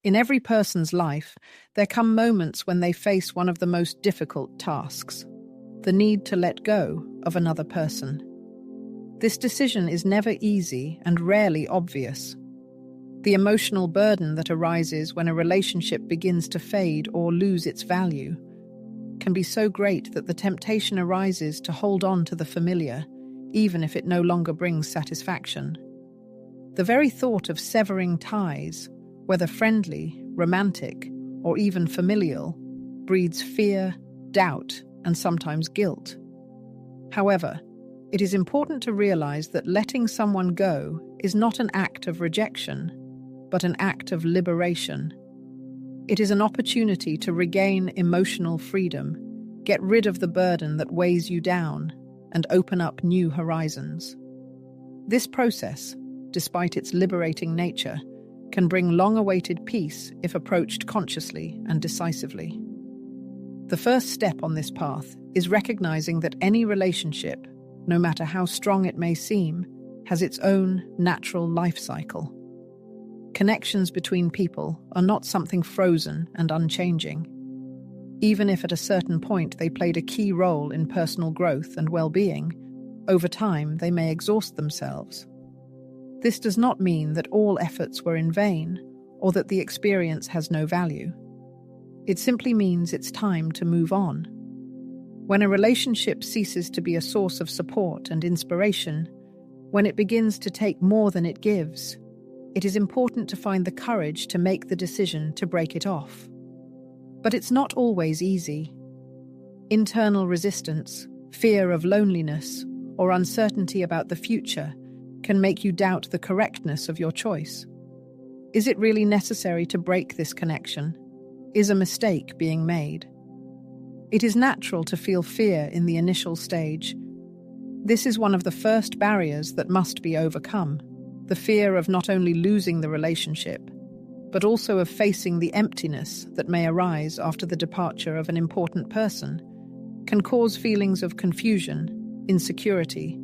In every person's life, there come moments when they face one of the most difficult tasks: the need to let go of another person. This decision is never easy and rarely obvious. The emotional burden that arises when a relationship begins to fade or lose its value can be so great that the temptation arises to hold on to the familiar, even if it no longer brings satisfaction. The very thought of severing ties, whether friendly, romantic, or even familial, breeds fear, doubt, and sometimes guilt. However, it is important to realize that letting someone go is not an act of rejection, but an act of liberation. It is an opportunity to regain emotional freedom, get rid of the burden that weighs you down, and open up new horizons. This process, despite its liberating nature, can bring long-awaited peace if approached consciously and decisively. The first step on this path is recognizing that any relationship, no matter how strong it may seem, has its own natural life cycle. Connections between people are not something frozen and unchanging. Even if at a certain point they played a key role in personal growth and well-being, over time they may exhaust themselves. This does not mean that all efforts were in vain or that the experience has no value. It simply means it's time to move on. When a relationship ceases to be a source of support and inspiration, when it begins to take more than it gives, it is important to find the courage to make the decision to break it off. But it's not always easy. Internal resistance, fear of loneliness, or uncertainty about the future can make you doubt the correctness of your choice. Is it really necessary to break this connection? Is a mistake being made? It is natural to feel fear in the initial stage. This is one of the first barriers that must be overcome: the fear of not only losing the relationship, but also of facing the emptiness that may arise after the departure of an important person, can cause feelings of confusion, insecurity,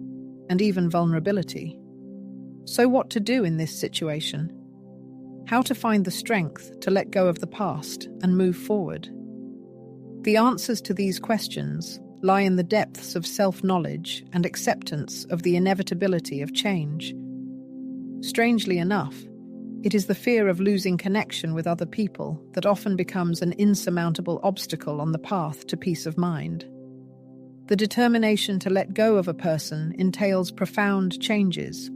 and even vulnerability. So what to do in this situation? How to find the strength to let go of the past and move forward? The answers to these questions lie in the depths of self-knowledge and acceptance of the inevitability of change. Strangely enough, it is the fear of losing connection with other people that often becomes an insurmountable obstacle on the path to peace of mind. The determination to let go of a person entails profound changes,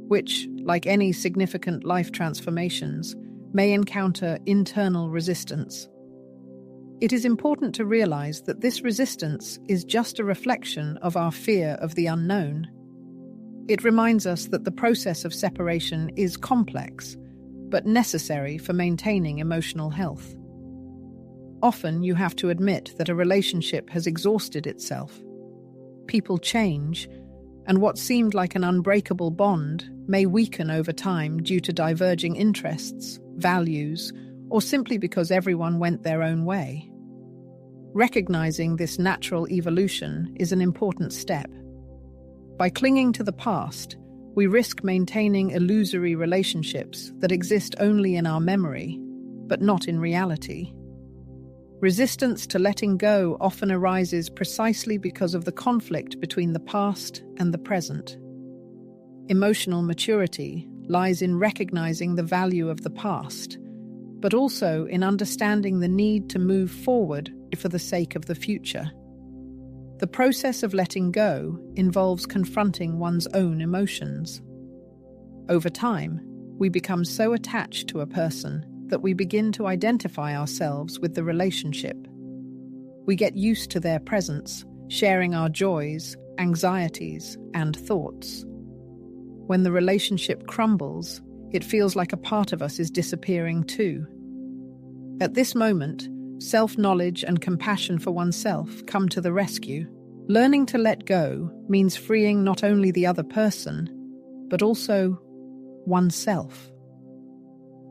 which, like any significant life transformations, may encounter internal resistance. It is important to realize that this resistance is just a reflection of our fear of the unknown. It reminds us that the process of separation is complex, but necessary for maintaining emotional health. Often you have to admit that a relationship has exhausted itself. People change, and what seemed like an unbreakable bond may weaken over time due to diverging interests, values, or simply because everyone went their own way. Recognizing this natural evolution is an important step. By clinging to the past, we risk maintaining illusory relationships that exist only in our memory, but not in reality. Resistance to letting go often arises precisely because of the conflict between the past and the present. Emotional maturity lies in recognizing the value of the past, but also in understanding the need to move forward for the sake of the future. The process of letting go involves confronting one's own emotions. Over time, we become so attached to a person that we begin to identify ourselves with the relationship. We get used to their presence, sharing our joys, anxieties, and thoughts. When the relationship crumbles, it feels like a part of us is disappearing too. At this moment, self-knowledge and compassion for oneself come to the rescue. Learning to let go means freeing not only the other person, but also oneself.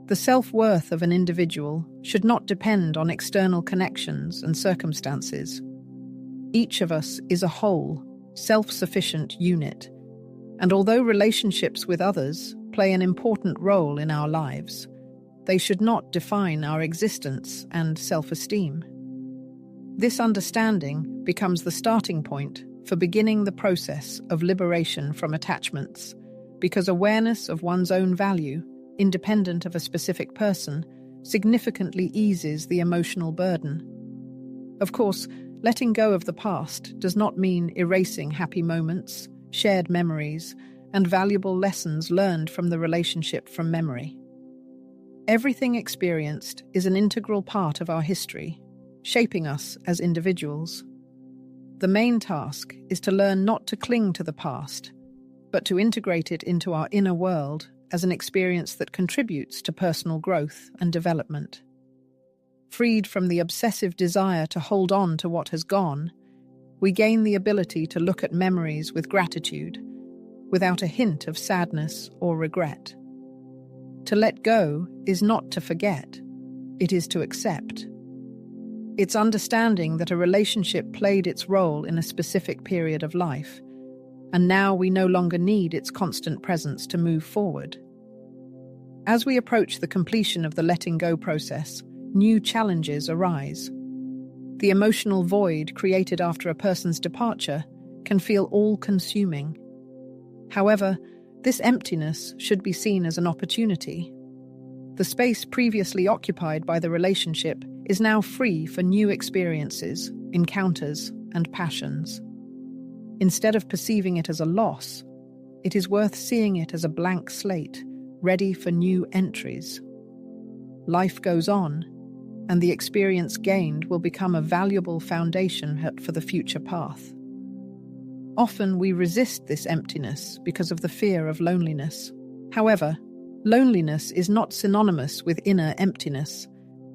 The self-worth of an individual should not depend on external connections and circumstances. Each of us is a whole, self-sufficient unit, and although relationships with others play an important role in our lives, they should not define our existence and self-esteem. This understanding becomes the starting point for beginning the process of liberation from attachments, because awareness of one's own value, independent of a specific person, significantly eases the emotional burden. Of course, letting go of the past does not mean erasing happy moments, shared memories, and valuable lessons learned from the relationship from memory. Everything experienced is an integral part of our history, shaping us as individuals. The main task is to learn not to cling to the past, but to integrate it into our inner world as an experience that contributes to personal growth and development. Freed from the obsessive desire to hold on to what has gone, we gain the ability to look at memories with gratitude, without a hint of sadness or regret. To let go is not to forget, it is to accept. It's understanding that a relationship played its role in a specific period of life, and now we no longer need its constant presence to move forward. As we approach the completion of the letting go process, new challenges arise. The emotional void created after a person's departure can feel all-consuming. However, this emptiness should be seen as an opportunity. The space previously occupied by the relationship is now free for new experiences, encounters, and passions. Instead of perceiving it as a loss, it is worth seeing it as a blank slate, ready for new entries. Life goes on, and the experience gained will become a valuable foundation for the future path. Often we resist this emptiness because of the fear of loneliness. However, loneliness is not synonymous with inner emptiness,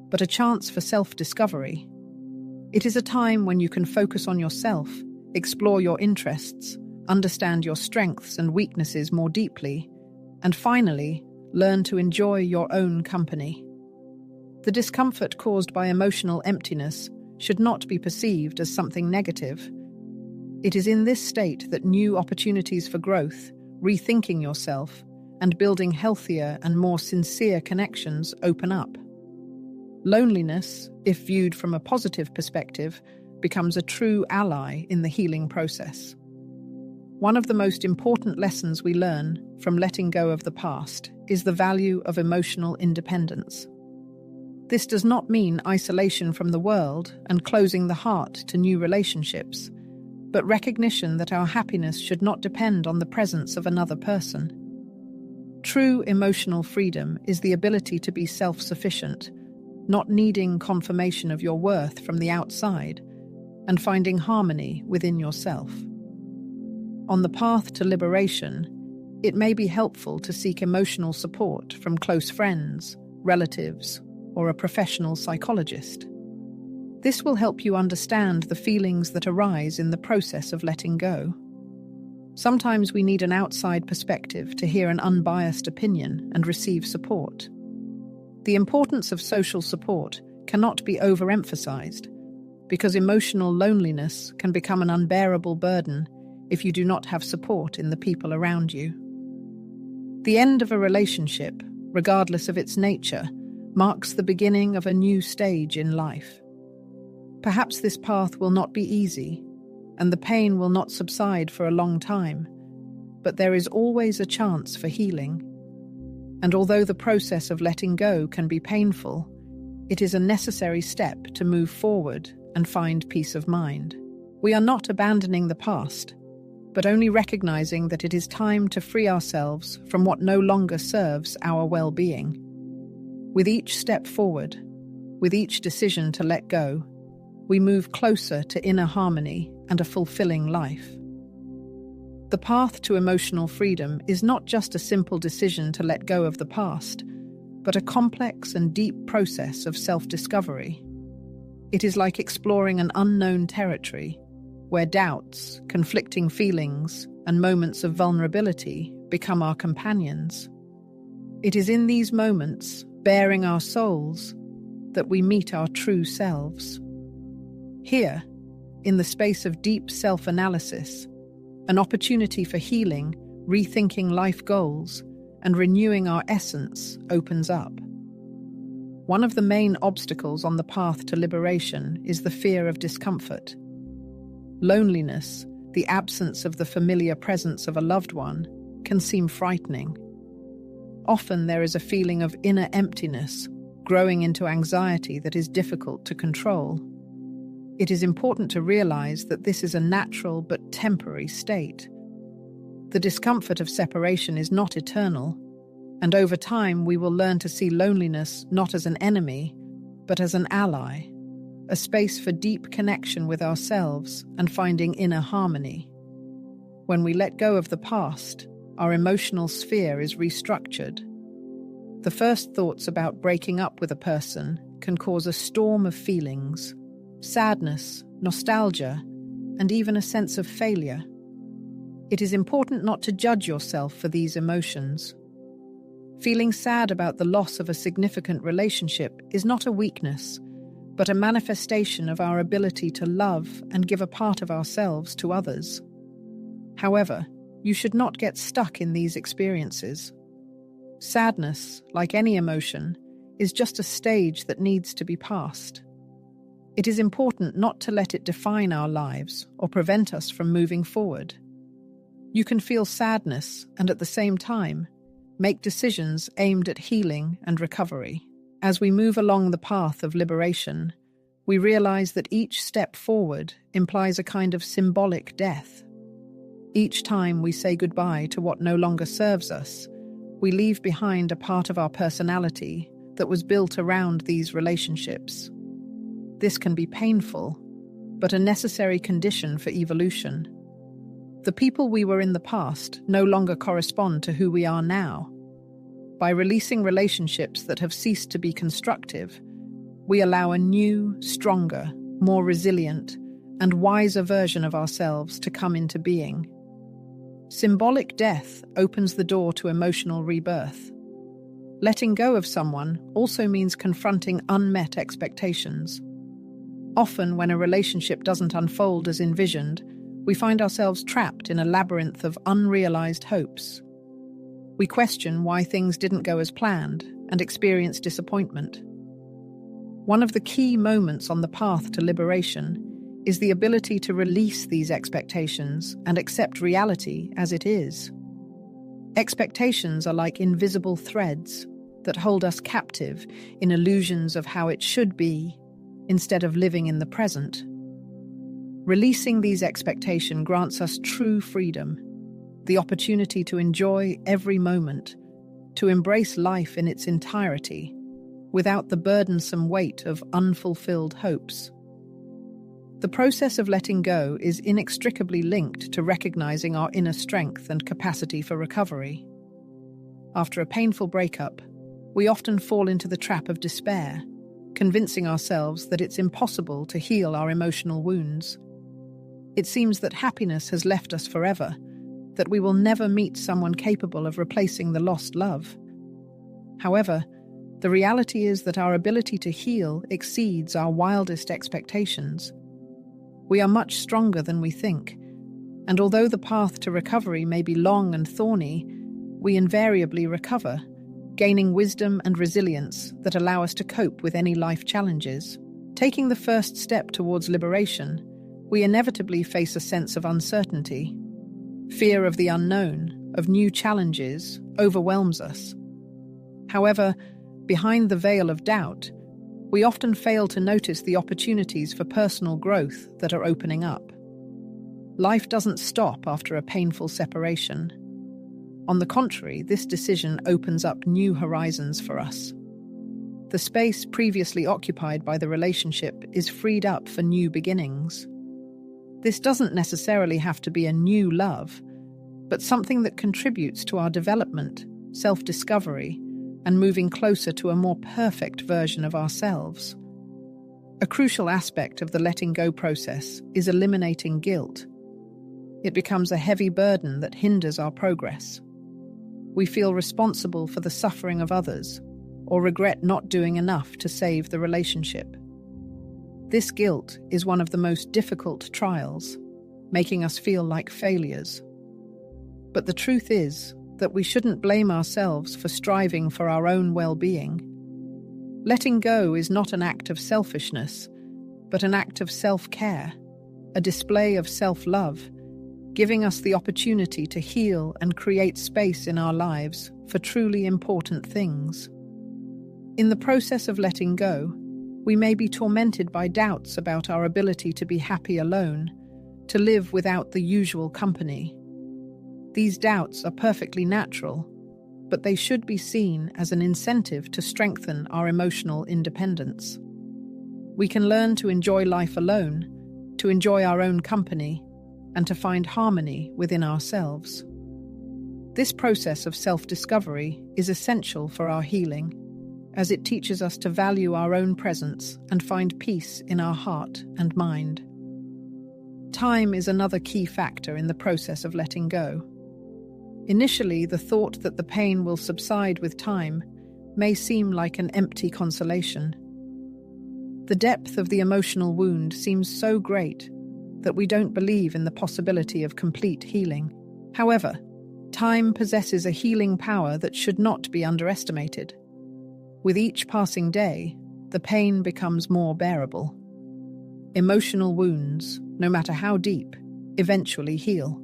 but a chance for self-discovery. It is a time when you can focus on yourself, explore your interests, understand your strengths and weaknesses more deeply, and finally, learn to enjoy your own company. The discomfort caused by emotional emptiness should not be perceived as something negative. It is in this state that new opportunities for growth, rethinking yourself, and building healthier and more sincere connections open up. Loneliness, if viewed from a positive perspective, becomes a true ally in the healing process. One of the most important lessons we learn from letting go of the past is the value of emotional independence. This does not mean isolation from the world and closing the heart to new relationships, but recognition that our happiness should not depend on the presence of another person. True emotional freedom is the ability to be self-sufficient, not needing confirmation of your worth from the outside, and finding harmony within yourself. On the path to liberation, it may be helpful to seek emotional support from close friends, relatives, or a professional psychologist. This will help you understand the feelings that arise in the process of letting go. Sometimes we need an outside perspective to hear an unbiased opinion and receive support. The importance of social support cannot be overemphasized, because emotional loneliness can become an unbearable burden if you do not have support in the people around you. The end of a relationship, regardless of its nature, marks the beginning of a new stage in life. Perhaps this path will not be easy, and the pain will not subside for a long time, but there is always a chance for healing. And although the process of letting go can be painful, it is a necessary step to move forward and find peace of mind. We are not abandoning the past, but only recognizing that it is time to free ourselves from what no longer serves our well-being. With each step forward, with each decision to let go, we move closer to inner harmony and a fulfilling life. The path to emotional freedom is not just a simple decision to let go of the past, but a complex and deep process of self-discovery. It is like exploring an unknown territory, where doubts, conflicting feelings, and moments of vulnerability become our companions. It is in these moments, bearing our souls, that we meet our true selves. Here, in the space of deep self-analysis, an opportunity for healing, rethinking life goals, and renewing our essence opens up. One of the main obstacles on the path to liberation is the fear of discomfort. Loneliness, the absence of the familiar presence of a loved one, can seem frightening. Often there is a feeling of inner emptiness, growing into anxiety that is difficult to control. It is important to realize that this is a natural but temporary state. The discomfort of separation is not eternal, and over time we will learn to see loneliness not as an enemy, but as an ally, a space for deep connection with ourselves and finding inner harmony. When we let go of the past, our emotional sphere is restructured. The first thoughts about breaking up with a person can cause a storm of feelings: sadness, nostalgia, and even a sense of failure. It is important not to judge yourself for these emotions. Feeling sad about the loss of a significant relationship is not a weakness, but a manifestation of our ability to love and give a part of ourselves to others. However, you should not get stuck in these experiences. Sadness, like any emotion, is just a stage that needs to be passed. It is important not to let it define our lives or prevent us from moving forward. You can feel sadness and at the same time make decisions aimed at healing and recovery. As we move along the path of liberation, we realize that each step forward implies a kind of symbolic death. Each time we say goodbye to what no longer serves us, we leave behind a part of our personality that was built around these relationships. This can be painful, but a necessary condition for evolution. The people we were in the past no longer correspond to who we are now. By releasing relationships that have ceased to be constructive, we allow a new, stronger, more resilient, and wiser version of ourselves to come into being. Symbolic death opens the door to emotional rebirth. Letting go of someone also means confronting unmet expectations. Often, when a relationship doesn't unfold as envisioned, we find ourselves trapped in a labyrinth of unrealized hopes. We question why things didn't go as planned and experience disappointment. One of the key moments on the path to liberation is the ability to release these expectations and accept reality as it is. Expectations are like invisible threads that hold us captive in illusions of how it should be, instead of living in the present. Releasing these expectations grants us true freedom, the opportunity to enjoy every moment, to embrace life in its entirety, without the burdensome weight of unfulfilled hopes. The process of letting go is inextricably linked to recognizing our inner strength and capacity for recovery. After a painful breakup, we often fall into the trap of despair, convincing ourselves that it's impossible to heal our emotional wounds. It seems that happiness has left us forever, that we will never meet someone capable of replacing the lost love. However, the reality is that our ability to heal exceeds our wildest expectations. We are much stronger than we think, and although the path to recovery may be long and thorny, we invariably recover, gaining wisdom and resilience that allow us to cope with any life challenges. Taking the first step towards liberation, we inevitably face a sense of uncertainty. Fear of the unknown, of new challenges, overwhelms us. However, behind the veil of doubt, we often fail to notice the opportunities for personal growth that are opening up. Life doesn't stop after a painful separation. On the contrary, this decision opens up new horizons for us. The space previously occupied by the relationship is freed up for new beginnings. This doesn't necessarily have to be a new love, but something that contributes to our development, self-discovery, and moving closer to a more perfect version of ourselves. A crucial aspect of the letting go process is eliminating guilt. It becomes a heavy burden that hinders our progress. We feel responsible for the suffering of others, or regret not doing enough to save the relationship. This guilt is one of the most difficult trials, making us feel like failures. But the truth is that we shouldn't blame ourselves for striving for our own well-being. Letting go is not an act of selfishness, but an act of self-care, a display of self-love, giving us the opportunity to heal and create space in our lives for truly important things. In the process of letting go, we may be tormented by doubts about our ability to be happy alone, to live without the usual company. These doubts are perfectly natural, but they should be seen as an incentive to strengthen our emotional independence. We can learn to enjoy life alone, to enjoy our own company, and to find harmony within ourselves. This process of self-discovery is essential for our healing, as it teaches us to value our own presence and find peace in our heart and mind. Time is another key factor in the process of letting go. Initially, the thought that the pain will subside with time may seem like an empty consolation. The depth of the emotional wound seems so great that we don't believe in the possibility of complete healing. However, time possesses a healing power that should not be underestimated. With each passing day, the pain becomes more bearable. Emotional wounds, no matter how deep, eventually heal.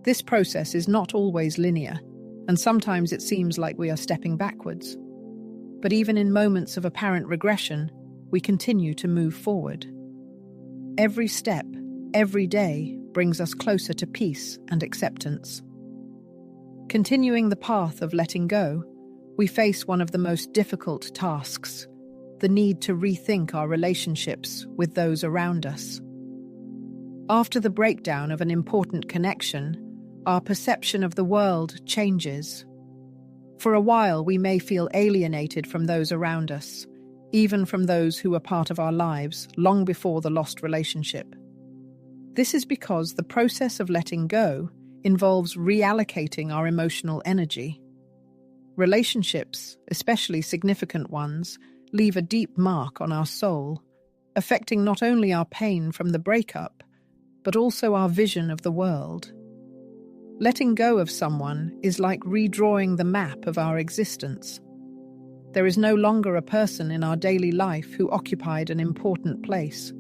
This process is not always linear, and sometimes it seems like we are stepping backwards. But even in moments of apparent regression, we continue to move forward. Every step, every day, brings us closer to peace and acceptance. Continuing the path of letting go, we face one of the most difficult tasks, the need to rethink our relationships with those around us. After the breakdown of an important connection, our perception of the world changes. For a while, we may feel alienated from those around us, even from those who were part of our lives long before the lost relationship. This is because the process of letting go involves reallocating our emotional energy. Relationships, especially significant ones, leave a deep mark on our soul, affecting not only our pain from the breakup, but also our vision of the world. Letting go of someone is like redrawing the map of our existence. There is no longer a person in our daily life who occupied an important place,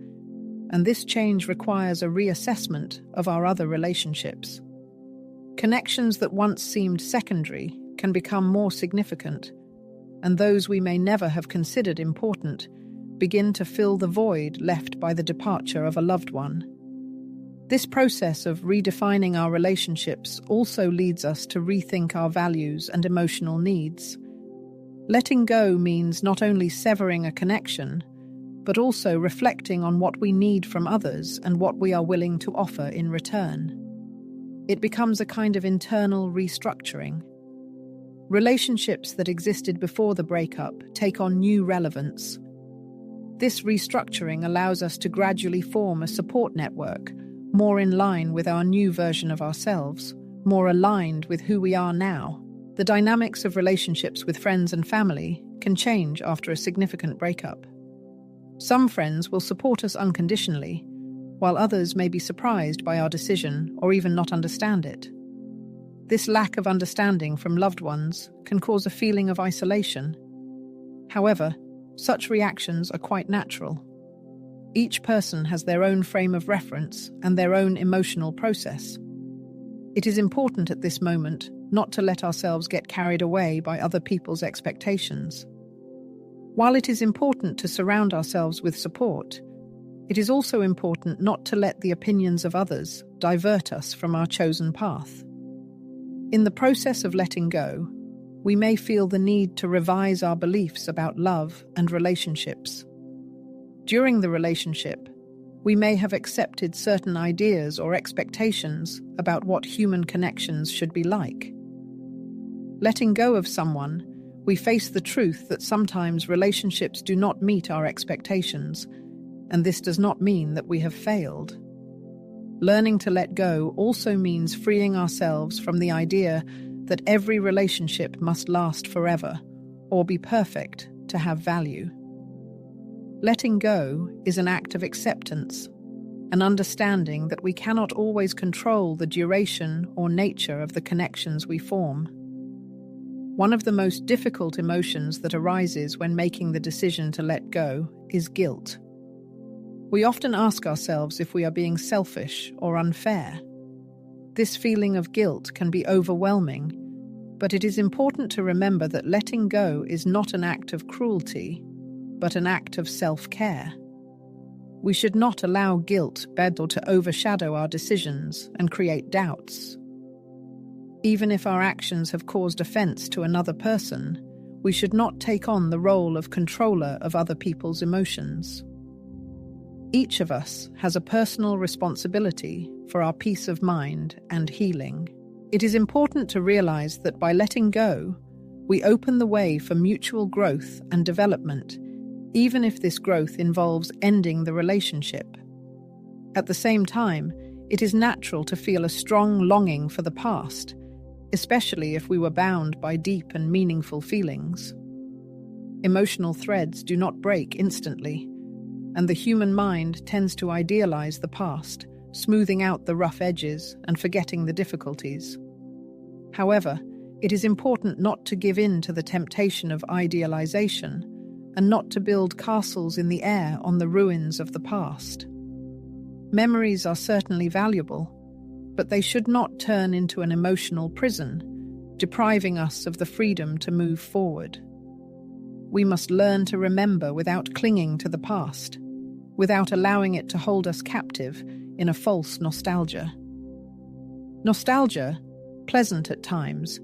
and this change requires a reassessment of our other relationships. Connections that once seemed secondary can become more significant, and those we may never have considered important begin to fill the void left by the departure of a loved one. This process of redefining our relationships also leads us to rethink our values and emotional needs. Letting go means not only severing a connection, but also reflecting on what we need from others and what we are willing to offer in return. It becomes a kind of internal restructuring. Relationships that existed before the breakup take on new relevance. This restructuring allows us to gradually form a support network, more in line with our new version of ourselves, more aligned with who we are now. The dynamics of relationships with friends and family can change after a significant breakup. Some friends will support us unconditionally, while others may be surprised by our decision or even not understand it. This lack of understanding from loved ones can cause a feeling of isolation. However, such reactions are quite natural. Each person has their own frame of reference and their own emotional process. It is important at this moment not to let ourselves get carried away by other people's expectations. While it is important to surround ourselves with support, it is also important not to let the opinions of others divert us from our chosen path. In the process of letting go, we may feel the need to revise our beliefs about love and relationships. During the relationship, we may have accepted certain ideas or expectations about what human connections should be like. Letting go of someone, we face the truth that sometimes relationships do not meet our expectations, and this does not mean that we have failed. Learning to let go also means freeing ourselves from the idea that every relationship must last forever or be perfect to have value. Letting go is an act of acceptance, an understanding that we cannot always control the duration or nature of the connections we form. One of the most difficult emotions that arises when making the decision to let go is guilt. We often ask ourselves if we are being selfish or unfair. This feeling of guilt can be overwhelming, but it is important to remember that letting go is not an act of cruelty, but an act of self-care. We should not allow guilt to overshadow our decisions and create doubts. Even if our actions have caused offense to another person, we should not take on the role of controller of other people's emotions. Each of us has a personal responsibility for our peace of mind and healing. It is important to realize that by letting go, we open the way for mutual growth and development, even if this growth involves ending the relationship. At the same time, it is natural to feel a strong longing for the past, especially if we were bound by deep and meaningful feelings. Emotional threads do not break instantly, and the human mind tends to idealize the past, smoothing out the rough edges and forgetting the difficulties. However, it is important not to give in to the temptation of idealization and not to build castles in the air on the ruins of the past. Memories are certainly valuable, but they should not turn into an emotional prison, depriving us of the freedom to move forward. We must learn to remember without clinging to the past, without allowing it to hold us captive in a false nostalgia. Nostalgia, pleasant at times,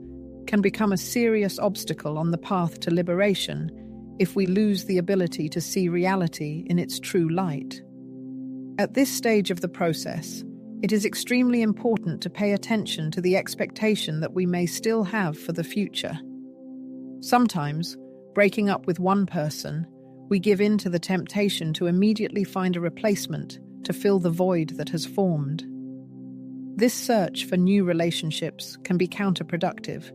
can become a serious obstacle on the path to liberation if we lose the ability to see reality in its true light. At this stage of the process, it is extremely important to pay attention to the expectation that we may still have for the future. Sometimes, breaking up with one person, we give in to the temptation to immediately find a replacement to fill the void that has formed. This search for new relationships can be counterproductive,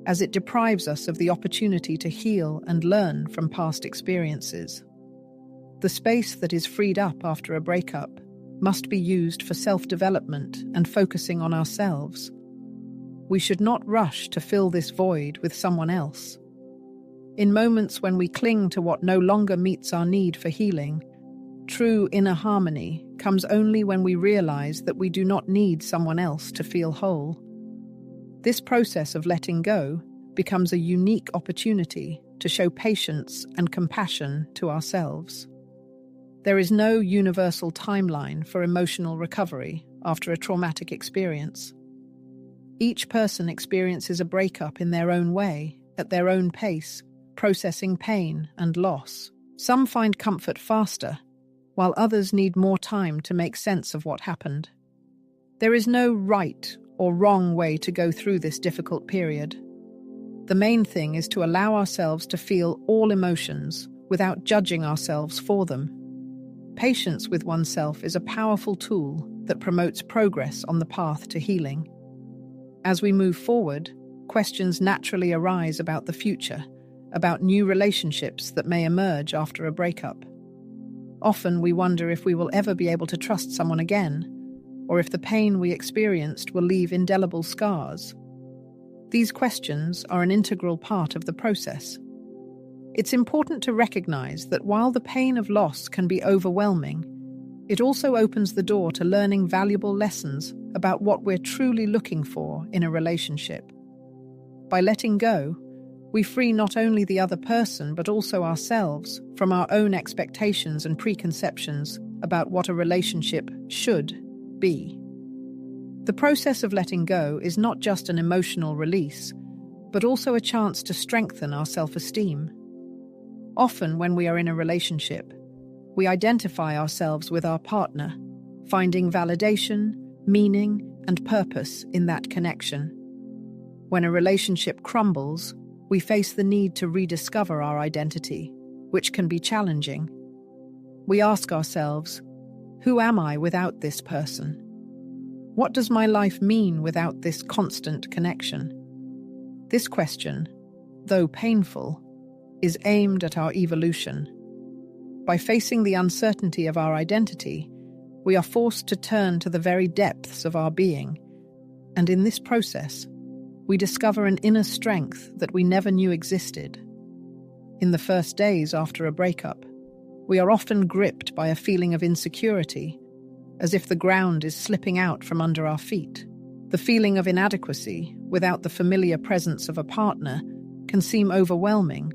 as it deprives us of the opportunity to heal and learn from past experiences. The space that is freed up after a breakup must be used for self-development and focusing on ourselves. We should not rush to fill this void with someone else. In moments when we cling to what no longer meets our need for healing, true inner harmony comes only when we realize that we do not need someone else to feel whole. This process of letting go becomes a unique opportunity to show patience and compassion to ourselves. There is no universal timeline for emotional recovery after a traumatic experience. Each person experiences a breakup in their own way, at their own pace, processing pain and loss. Some find comfort faster, while others need more time to make sense of what happened. There is no right or wrong way to go through this difficult period. The main thing is to allow ourselves to feel all emotions without judging ourselves for them. Patience with oneself is a powerful tool that promotes progress on the path to healing. As we move forward, questions naturally arise about the future, about new relationships that may emerge after a breakup. Often we wonder if we will ever be able to trust someone again, or if the pain we experienced will leave indelible scars. These questions are an integral part of the process. It's important to recognize that while the pain of loss can be overwhelming, it also opens the door to learning valuable lessons about what we're truly looking for in a relationship. By letting go, we free not only the other person but also ourselves from our own expectations and preconceptions about what a relationship should be. The process of letting go is not just an emotional release, but also a chance to strengthen our self-esteem. Often when we are in a relationship, we identify ourselves with our partner, finding validation, meaning, and purpose in that connection. When a relationship crumbles, we face the need to rediscover our identity, which can be challenging. We ask ourselves, who am I without this person? What does my life mean without this constant connection? This question, though painful, is aimed at our evolution. By facing the uncertainty of our identity, we are forced to turn to the very depths of our being, and in this process, we discover an inner strength that we never knew existed. In the first days after a breakup, we are often gripped by a feeling of insecurity, as if the ground is slipping out from under our feet. The feeling of inadequacy, without the familiar presence of a partner, can seem overwhelming,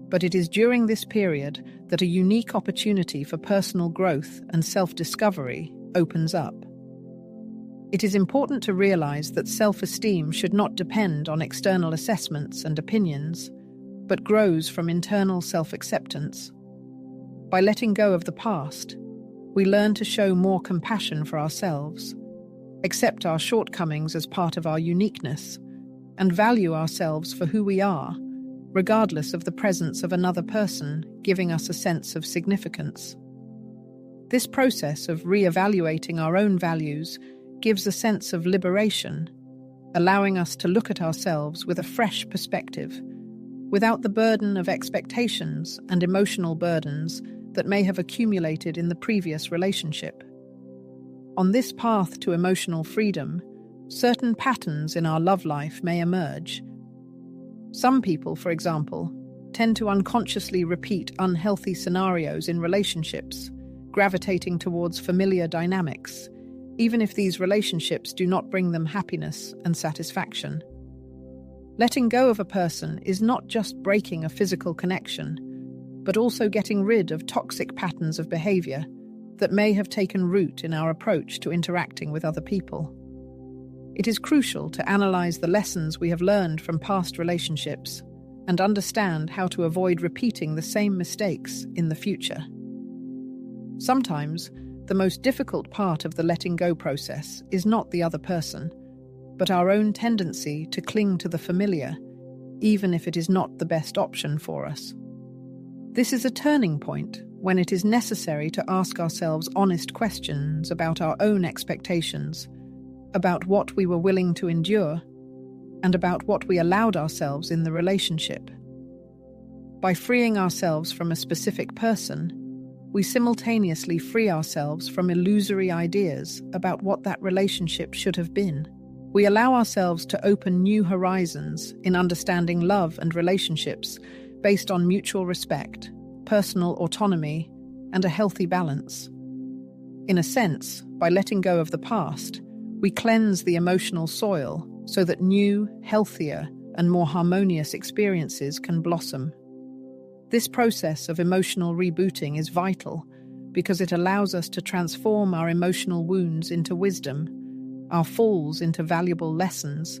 but it is during this period that a unique opportunity for personal growth and self-discovery opens up. It is important to realize that self-esteem should not depend on external assessments and opinions, but grows from internal self-acceptance. By letting go of the past, we learn to show more compassion for ourselves, accept our shortcomings as part of our uniqueness, and value ourselves for who we are, regardless of the presence of another person giving us a sense of significance. This process of re-evaluating our own values gives a sense of liberation, allowing us to look at ourselves with a fresh perspective, without the burden of expectations and emotional burdens that may have accumulated in the previous relationship. On this path to emotional freedom, certain patterns in our love life may emerge. Some people, for example, tend to unconsciously repeat unhealthy scenarios in relationships, gravitating towards familiar dynamics, even if these relationships do not bring them happiness and satisfaction. Letting go of a person is not just breaking a physical connection, but also getting rid of toxic patterns of behavior that may have taken root in our approach to interacting with other people. It is crucial to analyze the lessons we have learned from past relationships and understand how to avoid repeating the same mistakes in the future. Sometimes, the most difficult part of the letting go process is not the other person, but our own tendency to cling to the familiar, even if it is not the best option for us. This is a turning point when it is necessary to ask ourselves honest questions about our own expectations, about what we were willing to endure, and about what we allowed ourselves in the relationship. By freeing ourselves from a specific person, we simultaneously free ourselves from illusory ideas about what that relationship should have been. We allow ourselves to open new horizons in understanding love and relationships based on mutual respect, personal autonomy, and a healthy balance. In a sense, by letting go of the past, we cleanse the emotional soil so that new, healthier, and more harmonious experiences can blossom. This process of emotional rebooting is vital because it allows us to transform our emotional wounds into wisdom, our falls into valuable lessons,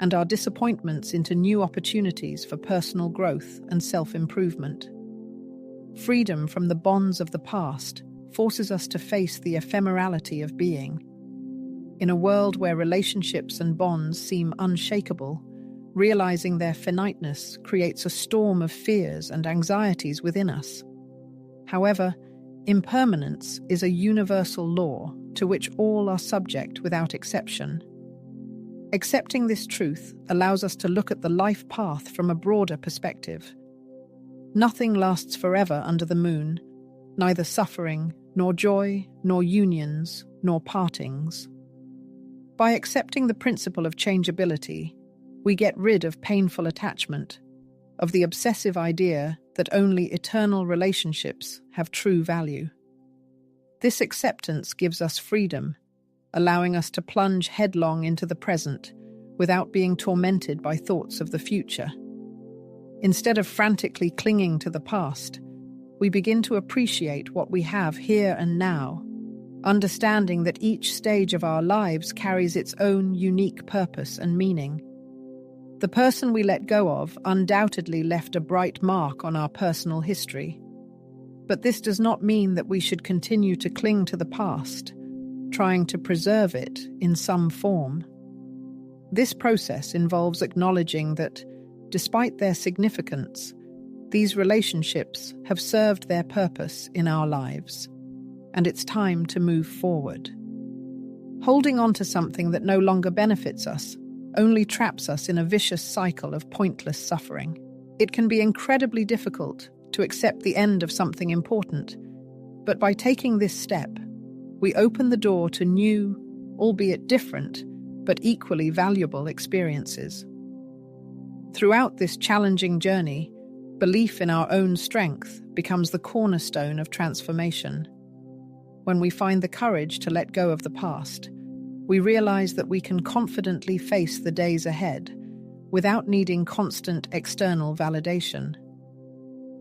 and our disappointments into new opportunities for personal growth and self-improvement. Freedom from the bonds of the past forces us to face the ephemerality of being. In a world where relationships and bonds seem unshakable, realizing their finiteness creates a storm of fears and anxieties within us. However, impermanence is a universal law to which all are subject without exception. Accepting this truth allows us to look at the life path from a broader perspective. Nothing lasts forever under the moon, neither suffering, nor joy, nor unions, nor partings. By accepting the principle of changeability, we get rid of painful attachment, of the obsessive idea that only eternal relationships have true value. This acceptance gives us freedom, allowing us to plunge headlong into the present without being tormented by thoughts of the future. Instead of frantically clinging to the past, we begin to appreciate what we have here and now, understanding that each stage of our lives carries its own unique purpose and meaning. The person we let go of undoubtedly left a bright mark on our personal history, but this does not mean that we should continue to cling to the past, trying to preserve it in some form. This process involves acknowledging that, despite their significance, these relationships have served their purpose in our lives, and it's time to move forward. Holding on to something that no longer benefits us only traps us in a vicious cycle of pointless suffering. It can be incredibly difficult to accept the end of something important, but by taking this step, we open the door to new, albeit different, but equally valuable experiences. Throughout this challenging journey, belief in our own strength becomes the cornerstone of transformation. When we find the courage to let go of the past, we realize that we can confidently face the days ahead without needing constant external validation.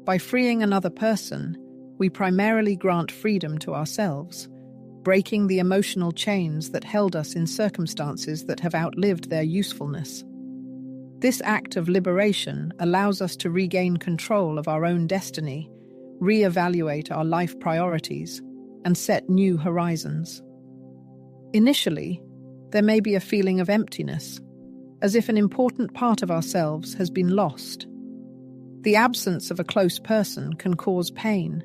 By freeing another person, we primarily grant freedom to ourselves, breaking the emotional chains that held us in circumstances that have outlived their usefulness. This act of liberation allows us to regain control of our own destiny, reevaluate our life priorities, and set new horizons. Initially, there may be a feeling of emptiness, as if an important part of ourselves has been lost. The absence of a close person can cause pain,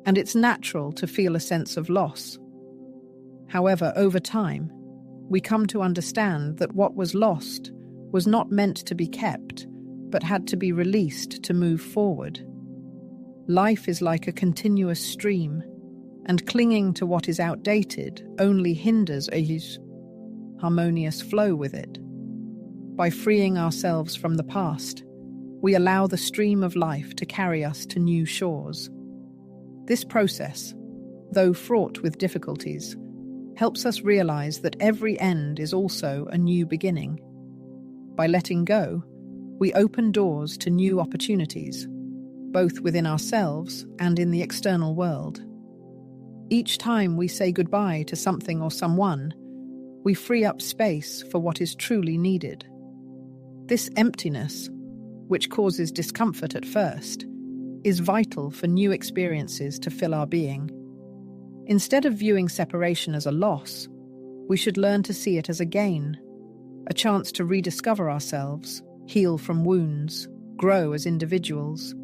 and it's natural to feel a sense of loss. However, over time, we come to understand that what was lost was not meant to be kept, but had to be released to move forward. Life is like a continuous stream, and clinging to what is outdated only hinders a harmonious flow with it. By freeing ourselves from the past, we allow the stream of life to carry us to new shores. This process, though fraught with difficulties, helps us realize that every end is also a new beginning. By letting go, we open doors to new opportunities, both within ourselves and in the external world. Each time we say goodbye to something or someone, we free up space for what is truly needed. This emptiness, which causes discomfort at first, is vital for new experiences to fill our being. Instead of viewing separation as a loss, we should learn to see it as a gain, a chance to rediscover ourselves, heal from wounds, grow as individuals,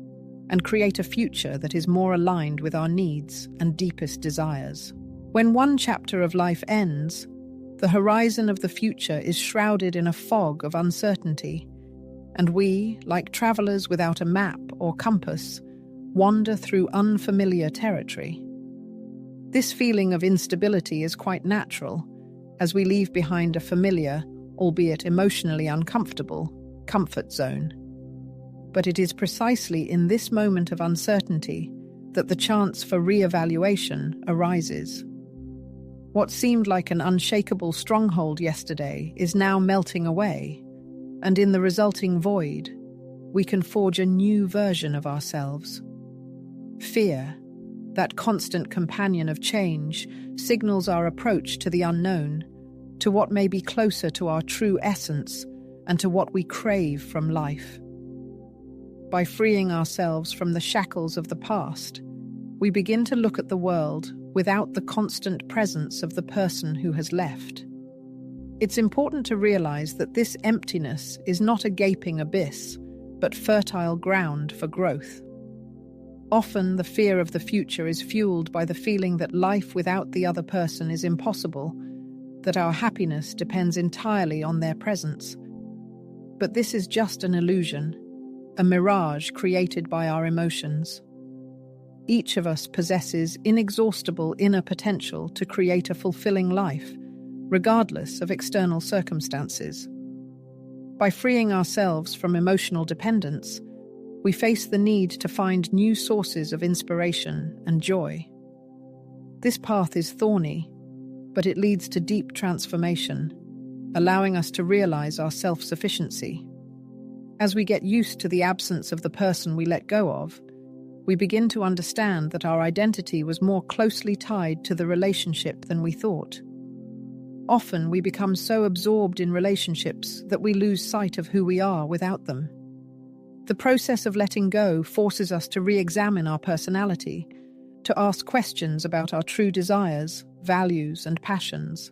and create a future that is more aligned with our needs and deepest desires. When one chapter of life ends, the horizon of the future is shrouded in a fog of uncertainty, and we, like travelers without a map or compass, wander through unfamiliar territory. This feeling of instability is quite natural, as we leave behind a familiar, albeit emotionally uncomfortable, comfort zone. But it is precisely in this moment of uncertainty that the chance for reevaluation arises. What seemed like an unshakable stronghold yesterday is now melting away, and in the resulting void, we can forge a new version of ourselves. Fear, that constant companion of change, signals our approach to the unknown, to what may be closer to our true essence and to what we crave from life. By freeing ourselves from the shackles of the past, we begin to look at the world without the constant presence of the person who has left. It's important to realize that this emptiness is not a gaping abyss, but fertile ground for growth. Often, the fear of the future is fueled by the feeling that life without the other person is impossible, that our happiness depends entirely on their presence. But this is just an illusion, a mirage created by our emotions. Each of us possesses inexhaustible inner potential to create a fulfilling life, regardless of external circumstances. By freeing ourselves from emotional dependence, we face the need to find new sources of inspiration and joy. This path is thorny, but it leads to deep transformation, allowing us to realize our self-sufficiency. As we get used to the absence of the person we let go of, we begin to understand that our identity was more closely tied to the relationship than we thought. Often we become so absorbed in relationships that we lose sight of who we are without them. The process of letting go forces us to re-examine our personality, to ask questions about our true desires, values, and passions.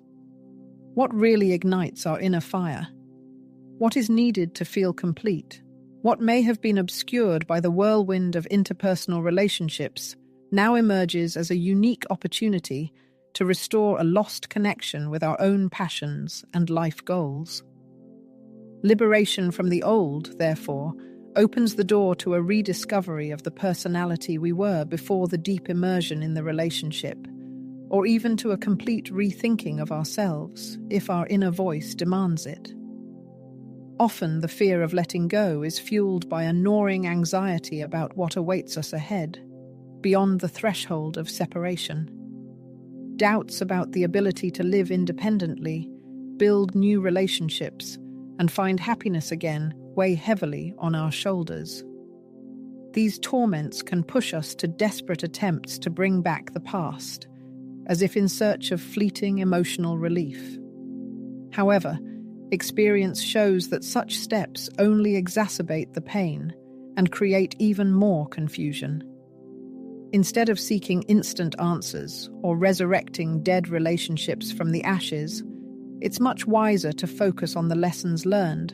What really ignites our inner fire? What is needed to feel complete? What may have been obscured by the whirlwind of interpersonal relationships now emerges as a unique opportunity to restore a lost connection with our own passions and life goals. Liberation from the old, therefore, opens the door to a rediscovery of the personality we were before the deep immersion in the relationship, or even to a complete rethinking of ourselves if our inner voice demands it. Often the fear of letting go is fueled by a gnawing anxiety about what awaits us ahead, beyond the threshold of separation. Doubts about the ability to live independently, build new relationships, and find happiness again weigh heavily on our shoulders. These torments can push us to desperate attempts to bring back the past, as if in search of fleeting emotional relief. However, experience shows that such steps only exacerbate the pain and create even more confusion. Instead of seeking instant answers or resurrecting dead relationships from the ashes, it's much wiser to focus on the lessons learned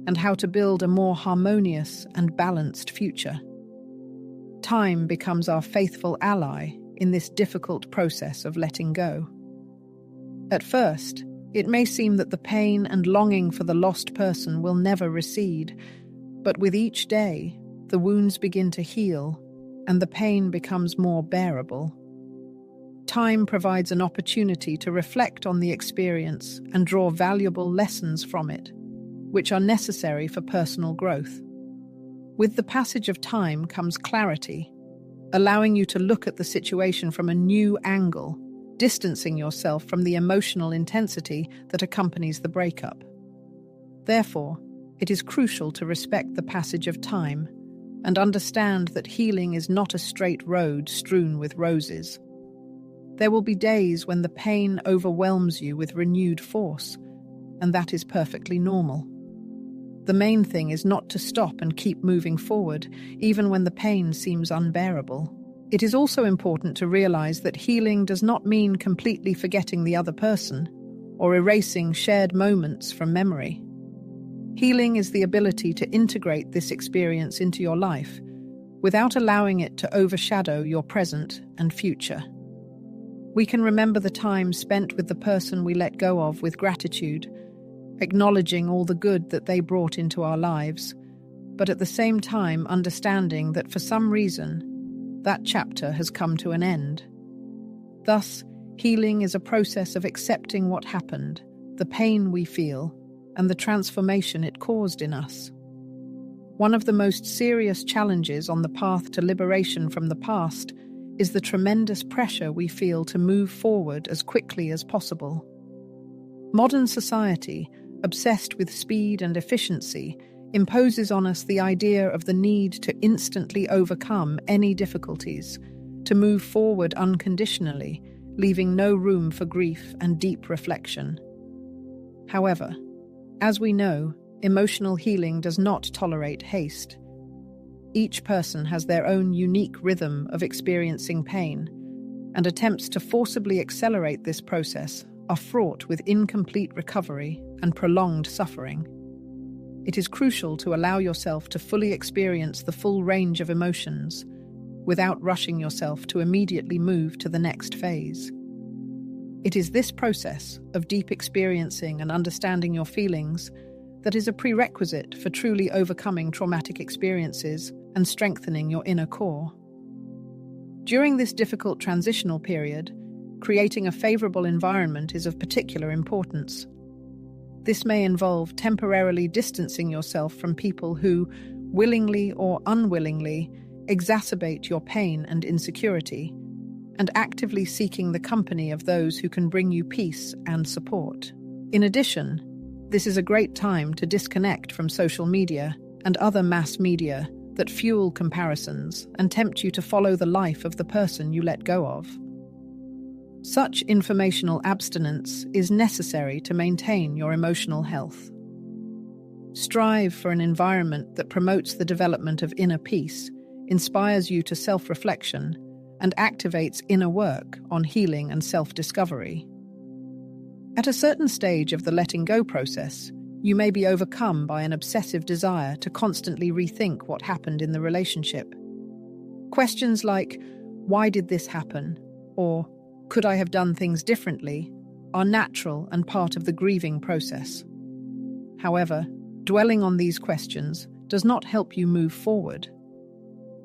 and how to build a more harmonious and balanced future. Time becomes our faithful ally in this difficult process of letting go. At first, it may seem that the pain and longing for the lost person will never recede, but with each day, the wounds begin to heal and the pain becomes more bearable. Time provides an opportunity to reflect on the experience and draw valuable lessons from it, which are necessary for personal growth. With the passage of time comes clarity, allowing you to look at the situation from a new angle, distancing yourself from the emotional intensity that accompanies the breakup. Therefore, it is crucial to respect the passage of time and understand that healing is not a straight road strewn with roses. There will be days when the pain overwhelms you with renewed force, and that is perfectly normal. The main thing is not to stop and keep moving forward, even when the pain seems unbearable. It is also important to realize that healing does not mean completely forgetting the other person or erasing shared moments from memory. Healing is the ability to integrate this experience into your life without allowing it to overshadow your present and future. We can remember the time spent with the person we let go of with gratitude, acknowledging all the good that they brought into our lives, but at the same time understanding that for some reason, that chapter has come to an end. Thus, healing is a process of accepting what happened, the pain we feel, and the transformation it caused in us. One of the most serious challenges on the path to liberation from the past is the tremendous pressure we feel to move forward as quickly as possible. Modern society, obsessed with speed and efficiency, imposes on us the idea of the need to instantly overcome any difficulties, to move forward unconditionally, leaving no room for grief and deep reflection. However, as we know, emotional healing does not tolerate haste. Each person has their own unique rhythm of experiencing pain, and attempts to forcibly accelerate this process are fraught with incomplete recovery and prolonged suffering. It is crucial to allow yourself to fully experience the full range of emotions without rushing yourself to immediately move to the next phase. It is this process of deep experiencing and understanding your feelings that is a prerequisite for truly overcoming traumatic experiences and strengthening your inner core. During this difficult transitional period, creating a favorable environment is of particular importance. This may involve temporarily distancing yourself from people who, willingly or unwillingly, exacerbate your pain and insecurity, and actively seeking the company of those who can bring you peace and support. In addition, this is a great time to disconnect from social media and other mass media that fuel comparisons and tempt you to follow the life of the person you let go of. Such informational abstinence is necessary to maintain your emotional health. Strive for an environment that promotes the development of inner peace, inspires you to self-reflection, and activates inner work on healing and self-discovery. At a certain stage of the letting go process, you may be overcome by an obsessive desire to constantly rethink what happened in the relationship. Questions like, "Why did this happen?" or "Could I have done things differently?" are natural and part of the grieving process. However, dwelling on these questions does not help you move forward.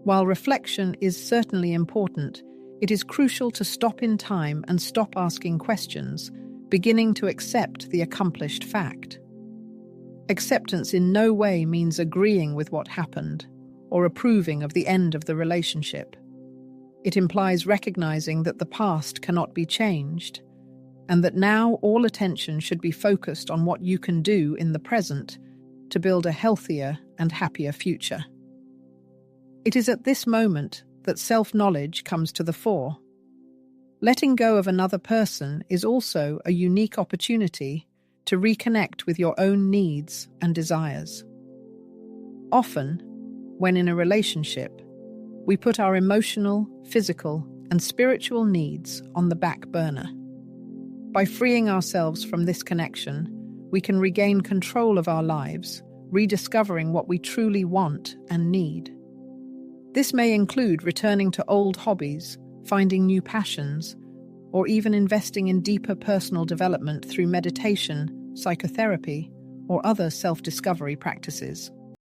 While reflection is certainly important, It is crucial to stop in time and stop asking questions, beginning to accept the accomplished fact. Acceptance in no way means agreeing with what happened or approving of the end of the relationship. It implies recognizing that the past cannot be changed, and that now all attention should be focused on what you can do in the present to build a healthier and happier future. It is at this moment that self-knowledge comes to the fore. Letting go of another person is also a unique opportunity to reconnect with your own needs and desires. Often, when in a relationship, we put our emotional, physical, and spiritual needs on the back burner. By freeing ourselves from this connection, we can regain control of our lives, rediscovering what we truly want and need. This may include returning to old hobbies, finding new passions, or even investing in deeper personal development through meditation, psychotherapy, or other self-discovery practices.